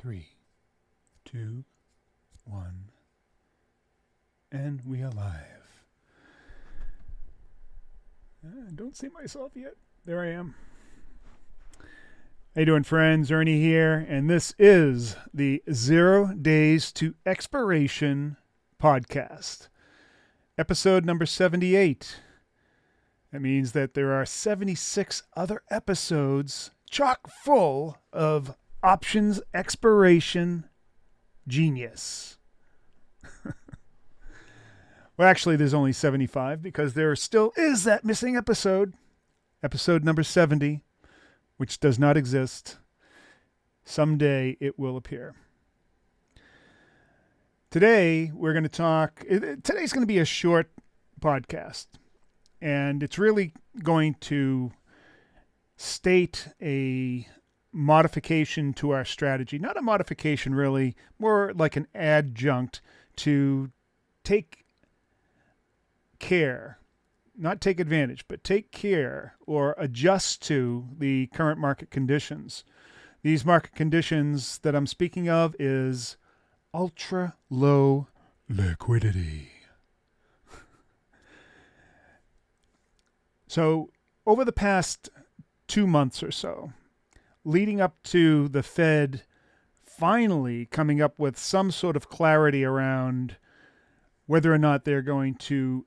3, 2, 1, and we are live. I don't see myself yet. There I am. How you doing, friends? Ernie here, and this is the 0 Days to Expiration podcast, episode number 78. That means that there are 76 other episodes chock full of options expiration genius. Well, actually, there's only 75 because there still is that missing episode number 70, which does not exist. Someday it will appear. Today, we're going to talk. Today's going to be a short podcast, and it's really going to state a modification to our strategy. Not a modification, really, more like an adjunct to take care, not take advantage, but take care or adjust to the current market conditions. These market conditions that I'm speaking of is ultra low liquidity. So over the past 2 months or so, leading up to the Fed finally coming up with some sort of clarity around whether or not they're going to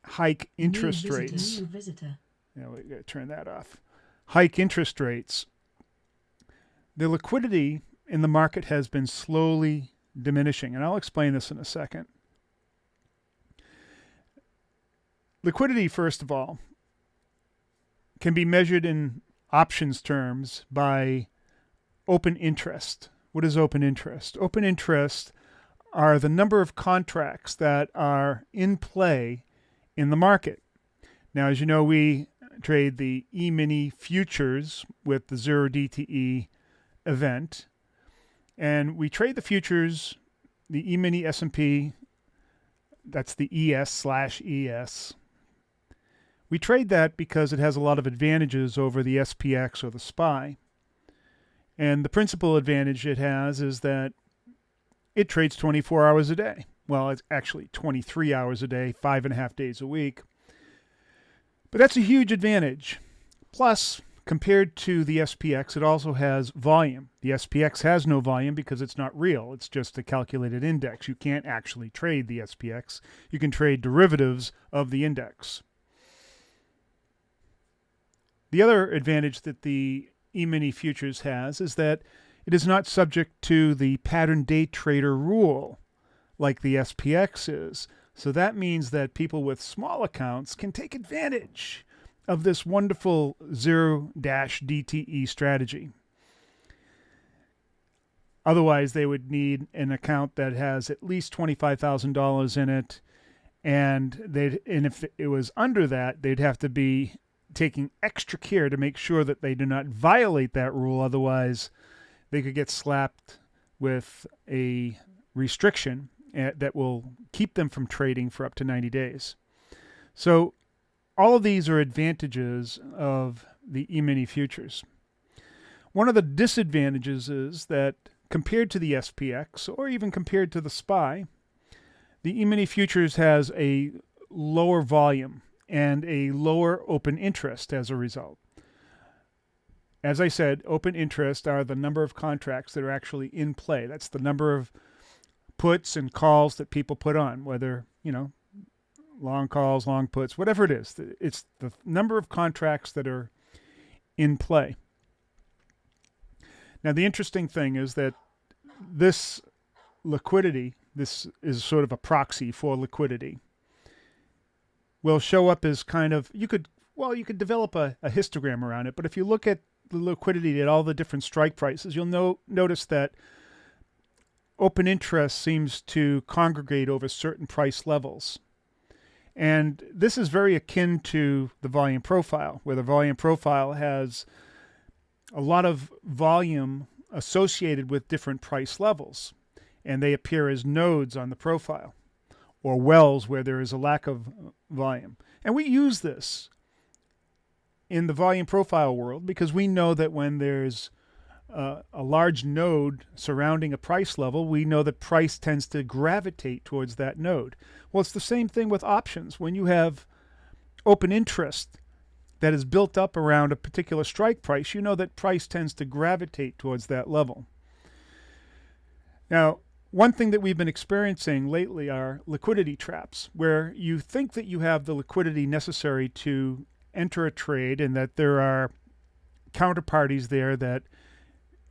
hike interest rates. New visitor. Yeah, we got to turn that off. Hike interest rates. The liquidity in the market has been slowly diminishing, and I'll explain this in a second. Liquidity, first of all, can be measured in options terms by open interest. What is open interest? Open interest are the number of contracts that are in play in the market. Now, as you know, we trade the E-mini futures with the 0 DTE event. And we trade the futures, the E-mini S&P, that's the ES/ES. We trade that because it has a lot of advantages over the SPX or the SPY. And the principal advantage it has is that it trades 24 hours a day. Well, it's actually 23 hours a day, 5.5 days a week. But that's a huge advantage. Plus, compared to the SPX, it also has volume. The SPX has no volume because it's not real. It's just a calculated index. You can't actually trade the SPX. You can trade derivatives of the index. The other advantage that the E-mini futures has is that it is not subject to the pattern day trader rule like the SPX is. So that means that people with small accounts can take advantage of this wonderful 0-DTE strategy. Otherwise, they would need an account that has at least $25,000 in it. And if it was under that, they'd have to be taking extra care to make sure that they do not violate that rule. Otherwise, they could get slapped with a restriction that will keep them from trading for up to 90 days. So all of these are advantages of the E-mini futures. One of the disadvantages is that compared to the SPX or even compared to the SPY, the E-mini futures has a lower volume and a lower open interest as a result. As I said, open interest are the number of contracts that are actually in play. That's the number of puts and calls that people put on, whether, long calls, long puts, whatever it is. It's the number of contracts that are in play. Now, the interesting thing is that this liquidity, this is sort of a proxy for liquidity, will show up as kind of, you could develop a histogram around it, but if you look at the liquidity at all the different strike prices, you'll notice that open interest seems to congregate over certain price levels. And this is very akin to the volume profile, where the volume profile has a lot of volume associated with different price levels, and they appear as nodes on the profile, or wells where there is a lack of volume. And we use this in the volume profile world because we know that when there's a large node surrounding a price level, we know that price tends to gravitate towards that node. Well, it's the same thing with options. When you have open interest that is built up around a particular strike price, you know that price tends to gravitate towards that level. Now, one thing that we've been experiencing lately are liquidity traps, where you think that you have the liquidity necessary to enter a trade and that there are counterparties there that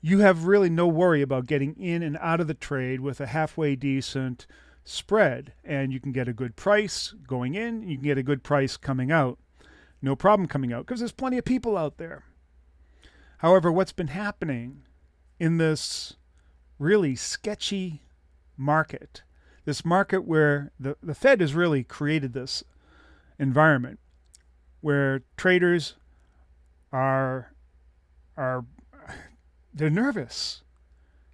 you have really no worry about getting in and out of the trade with a halfway decent spread. And you can get a good price going in, you can get a good price coming out. No problem coming out because there's plenty of people out there. However, what's been happening in this really sketchy market, this market where the Fed has really created this environment where traders are they're nervous.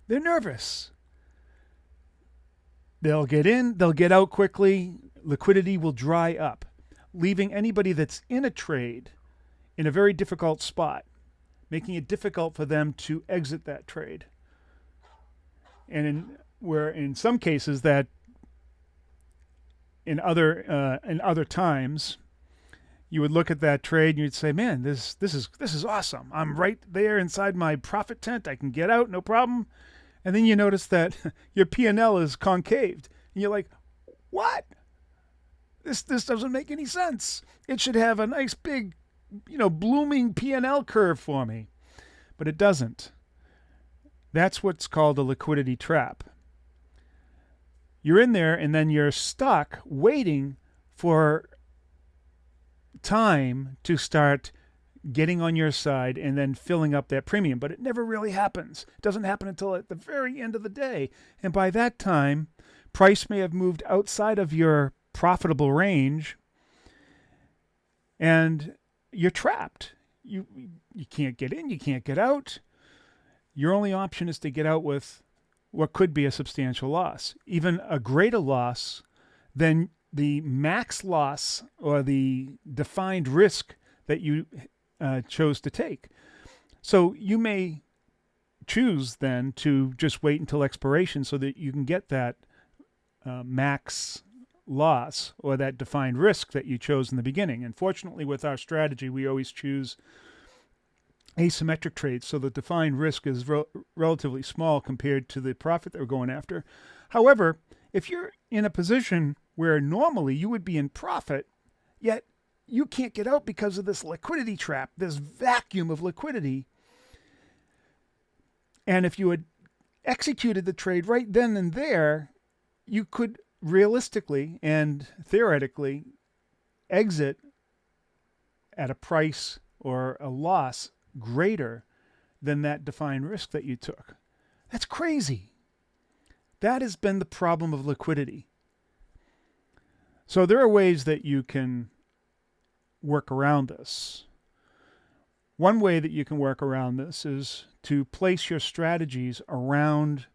They're nervous. They'll get in, they'll get out quickly, liquidity will dry up, leaving anybody that's in a trade in a very difficult spot, making it difficult for them to exit that trade. And in some cases that in other times you would look at that trade and you'd say, man, this is awesome. I'm right there inside my profit tent. I can get out, no problem. And then you notice that your P&L is concaved. And you're like, what? This doesn't make any sense. It should have a nice big, blooming P&L curve for me. But it doesn't. That's what's called a liquidity trap. You're in there and then you're stuck waiting for time to start getting on your side and then filling up that premium. But it never really happens. It doesn't happen until at the very end of the day. And by that time, price may have moved outside of your profitable range and you're trapped. You can't get in, you can't get out. Your only option is to get out with what could be a substantial loss, even a greater loss than the max loss or the defined risk that you chose to take. So you may choose then to just wait until expiration so that you can get that max loss or that defined risk that you chose in the beginning. And fortunately, with our strategy, we always choose asymmetric trades, so the defined risk is relatively small compared to the profit that we're going after. However, if you're in a position where normally you would be in profit, yet you can't get out because of this liquidity trap, this vacuum of liquidity, and if you had executed the trade right then and there, you could realistically and theoretically exit at a price or a loss greater than that defined risk that you took. That's crazy. That has been the problem of liquidity. So there are ways that you can work around this. One way that you can work around this is to place your strategies around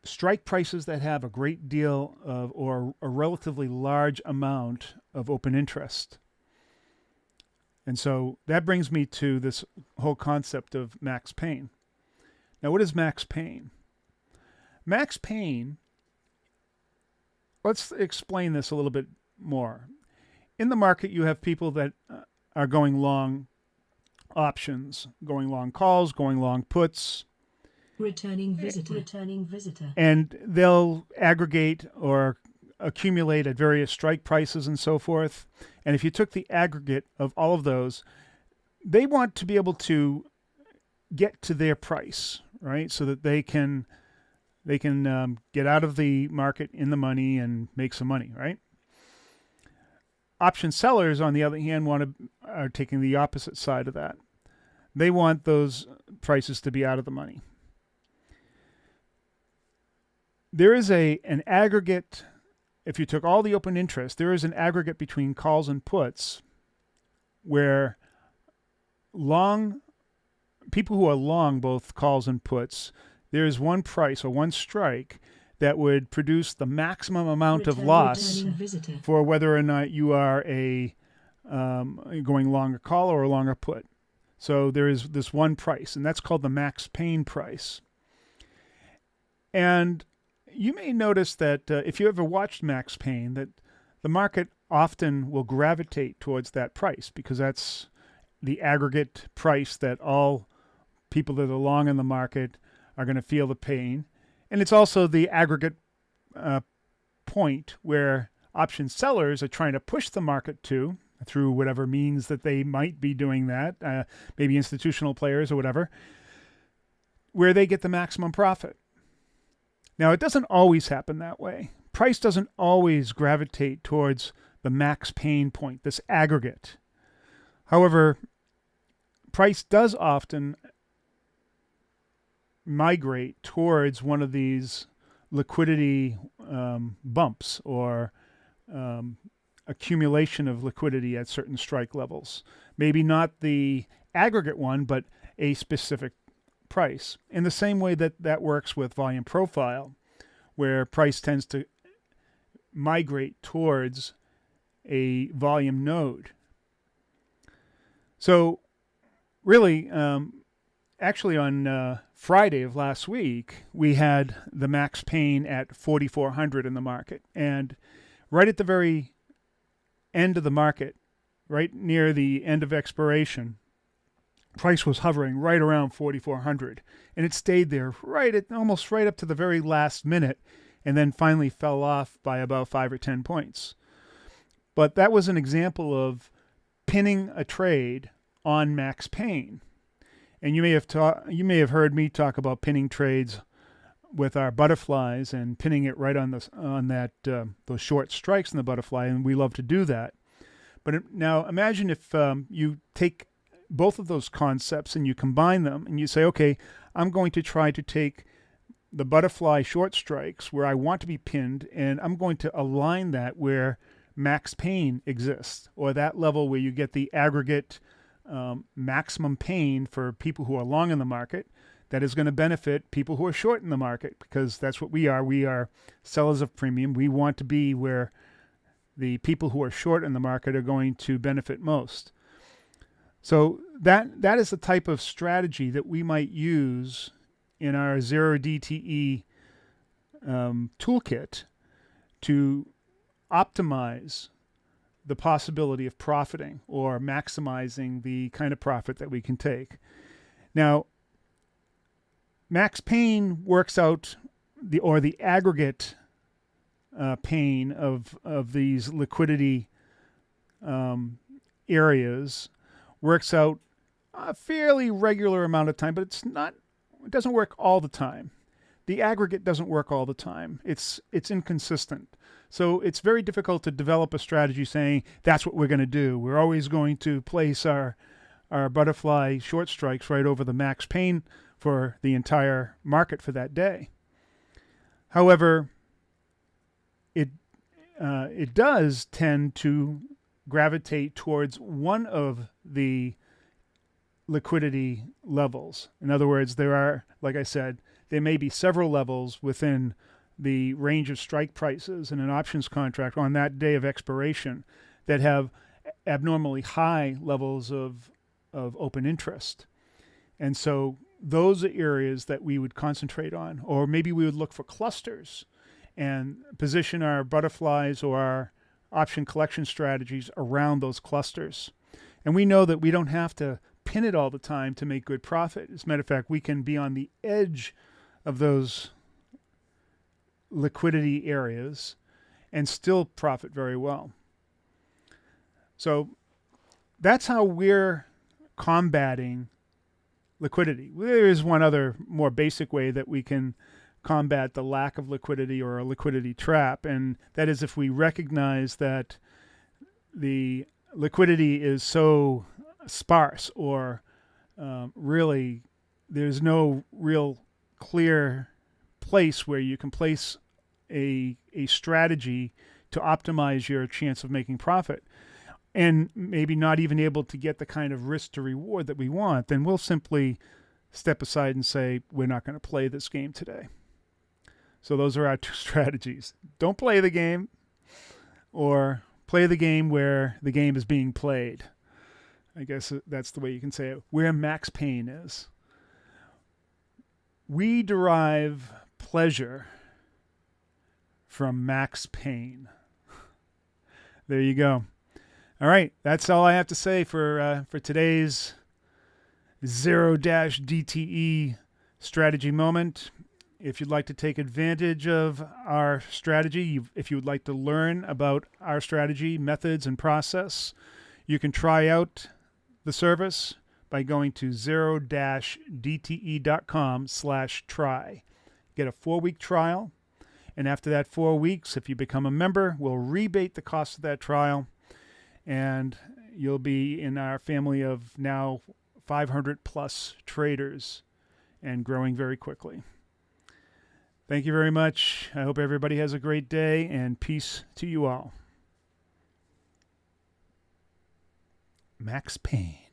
strike prices that have a great deal of or a relatively large amount of open interest. And so that brings me to this whole concept of max pain. Now, what is max pain? Max pain, let's explain this a little bit more. In the market, you have people that are going long options, going long calls, going long puts. Returning visitor. And they'll aggregate or accumulate at various strike prices and so forth. And if you took the aggregate of all of those, they want to be able to get to their price, right? So that they can get out of the market in the money and make some money, right? Option sellers, on the other hand, are taking the opposite side of that. They want those prices to be out of the money. There is an aggregate. If you took all the open interest, there is an aggregate between calls and puts where people who are long both calls and puts, there is one price or one strike that would produce the maximum amount of loss for whether or not you are going long a call or a long a put. So there is this one price, and that's called the max pain price. And you may notice that if you ever watched Max Pain, that the market often will gravitate towards that price because that's the aggregate price that all people that are long in the market are going to feel the pain. And it's also the aggregate point where option sellers are trying to push the market to through whatever means that they might be doing that, maybe institutional players or whatever, where they get the maximum profit. Now, it doesn't always happen that way. Price doesn't always gravitate towards the max pain point, this aggregate. However, price does often migrate towards one of these liquidity bumps or accumulation of liquidity at certain strike levels. Maybe not the aggregate one, but a specific price. In the same way that that works with volume profile, where price tends to migrate towards a volume node. So really, actually on Friday of last week, we had the max pain at 4,400 in the market. And right at the very end of the market, right near the end of expiration, price was hovering right around 4,400, and it stayed there almost right up to the very last minute, and then finally fell off by about 5 or 10 points. But that was an example of pinning a trade on max pain. And you may have heard me talk about pinning trades with our butterflies and pinning it right on those short strikes in the butterfly, and we love to do that. But now imagine if you take both of those concepts and you combine them and you say, okay, I'm going to try to take the butterfly short strikes where I want to be pinned, and I'm going to align that where max pain exists, or that level where you get the aggregate maximum pain for people who are long in the market. That is going to benefit people who are short in the market, because that's what we are. We are sellers of premium. We want to be where the people who are short in the market are going to benefit most. So that is the type of strategy that we might use in our zero DTE toolkit to optimize the possibility of profiting or maximizing the kind of profit that we can take. Now, max pain works out the aggregate pain of these liquidity areas works out a fairly regular amount of time, but it doesn't work all the time. The aggregate doesn't work all the time. It's inconsistent. So it's very difficult to develop a strategy saying that's what we're going to do. We're always going to place our butterfly short strikes right over the max pain for the entire market for that day. However, it does tend to gravitate towards one of the liquidity levels. In other words, there are, like I said, there may be several levels within the range of strike prices in an options contract on that day of expiration that have abnormally high levels of open interest. And so those are areas that we would concentrate on, or maybe we would look for clusters and position our butterflies or our option collection strategies around those clusters. And we know that we don't have to pin it all the time to make good profit. As a matter of fact, we can be on the edge of those liquidity areas and still profit very well. So that's how we're combating liquidity. There is one other more basic way that we can combat the lack of liquidity or a liquidity trap, and that is if we recognize that the liquidity is so sparse, or really there's no real clear place where you can place a strategy to optimize your chance of making profit, and maybe not even able to get the kind of risk to reward that we want, then we'll simply step aside and say, we're not going to play this game today. So those are our two strategies. Don't play the game, or play the game where the game is being played. I guess that's the way you can say it, where max pain is. We derive pleasure from max pain. There you go. All right, that's all I have to say for today's 0-DTE strategy moment. If you'd like to take advantage of our strategy, if you would like to learn about our strategy, methods, and process, you can try out the service by going to 0-dte.com/try. Get a 4-week trial. And after that 4 weeks, if you become a member, we'll rebate the cost of that trial. And you'll be in our family of now 500 plus traders and growing very quickly. Thank you very much. I hope everybody has a great day, and peace to you all. Max Payne.